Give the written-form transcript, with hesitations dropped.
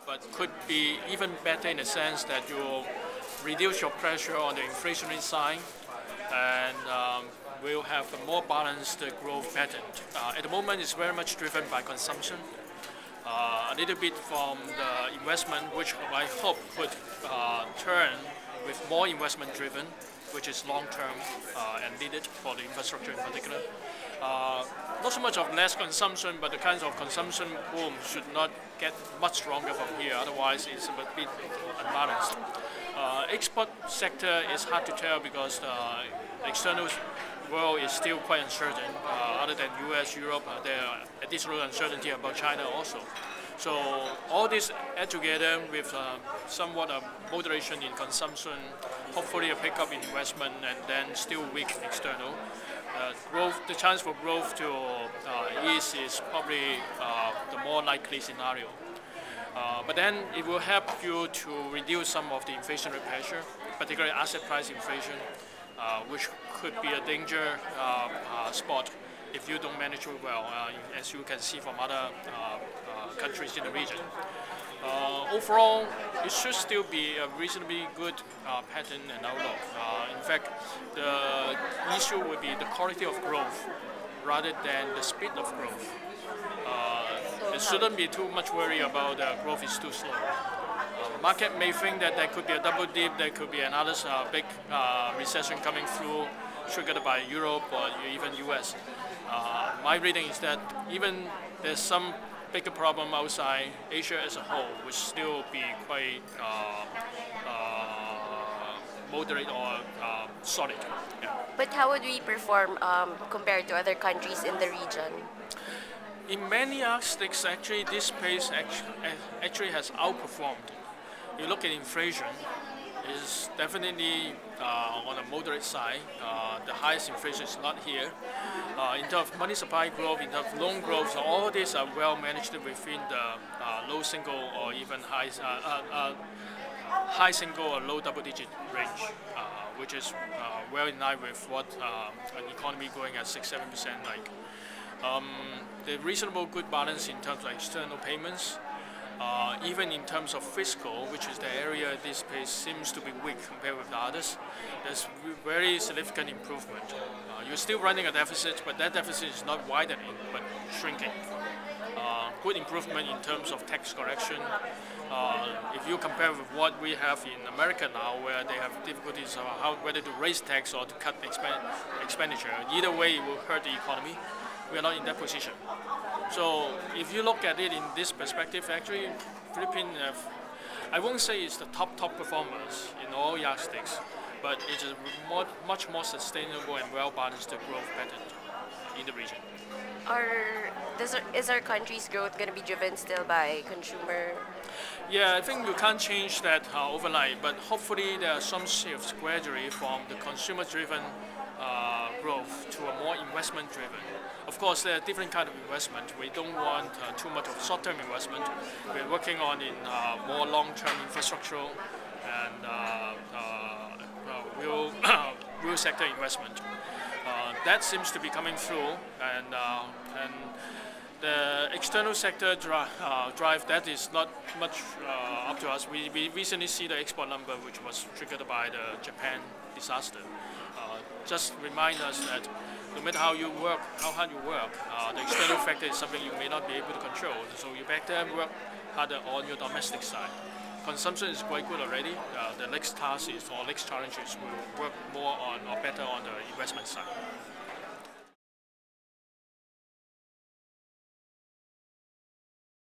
but could be even better in the sense that you reduce your pressure on the inflationary side and will have a more balanced growth pattern. At the moment, it's very much driven by consumption, a little bit from the investment, which I hope could turn with more investment driven, which is long-term and needed for the infrastructure in particular. Not so much of less consumption, but the kinds of consumption boom should not get much stronger from here, otherwise it's a bit unbalanced. Export sector is hard to tell because the external world is still quite uncertain. Other than US, Europe, there are additional uncertainty about China also. So all this add together with somewhat of moderation in consumption, hopefully a pickup in investment, and then still weak external. Growth, the chance for growth to ease is probably the more likely scenario. But then it will help you to reduce some of the inflationary pressure, particularly asset price inflation, which could be a danger spot if you don't manage it well, as you can see from other countries in the region. Overall, it should still be a reasonably good pattern and outlook. In fact, the issue would be the quality of growth rather than the speed of growth. There shouldn't be too much worry about growth is too slow. The market may think that there could be a double dip, there could be another big recession coming through, triggered by Europe or even US. My reading is that even there's some bigger problem outside, Asia as a whole would still be quite moderate or solid. Yeah. But how would we perform compared to other countries in the region? In many aspects, actually, this space actually has outperformed. You look at inflation, is definitely on the moderate side. The highest inflation is not here. In terms of money supply growth, in terms of loan growth, so all these are well managed within the low single or even high single or low double-digit range, which is well in line with what an economy growing at 6-7% like. The reasonable good balance in terms of external payments. Even in terms of fiscal, which is the area this space seems to be weak compared with the others, there's very significant improvement. You're still running a deficit, but that deficit is not widening, but shrinking. Good improvement in terms of tax correction. If you compare with what we have in America now, where they have difficulties of whether to raise tax or to cut expenditure, either way it will hurt the economy. We are not in that position. So if you look at it in this perspective, actually, Philippines, I won't say it's the top performers in all yardsticks, but it's a much more sustainable and well-balanced growth pattern in the region. Is our country's growth going to be driven still by consumer? Yeah, I think you can't change that overnight, but hopefully there are some shifts gradually from the consumer-driven growth to a more investment-driven. Of course, there are different kinds of investment. We don't want too much of short-term investment. We're working on more long-term infrastructural and real sector investment. That seems to be coming through, and the external sector drive, that is not much up to us. We recently see the export number, which was triggered by the Japan disaster. Just remind us that no matter how you work, how hard you work, the external factor is something you may not be able to control. So you better work harder on your domestic side. Consumption is quite good already. The next task is, or next challenge is, will work more on or better on the investment side.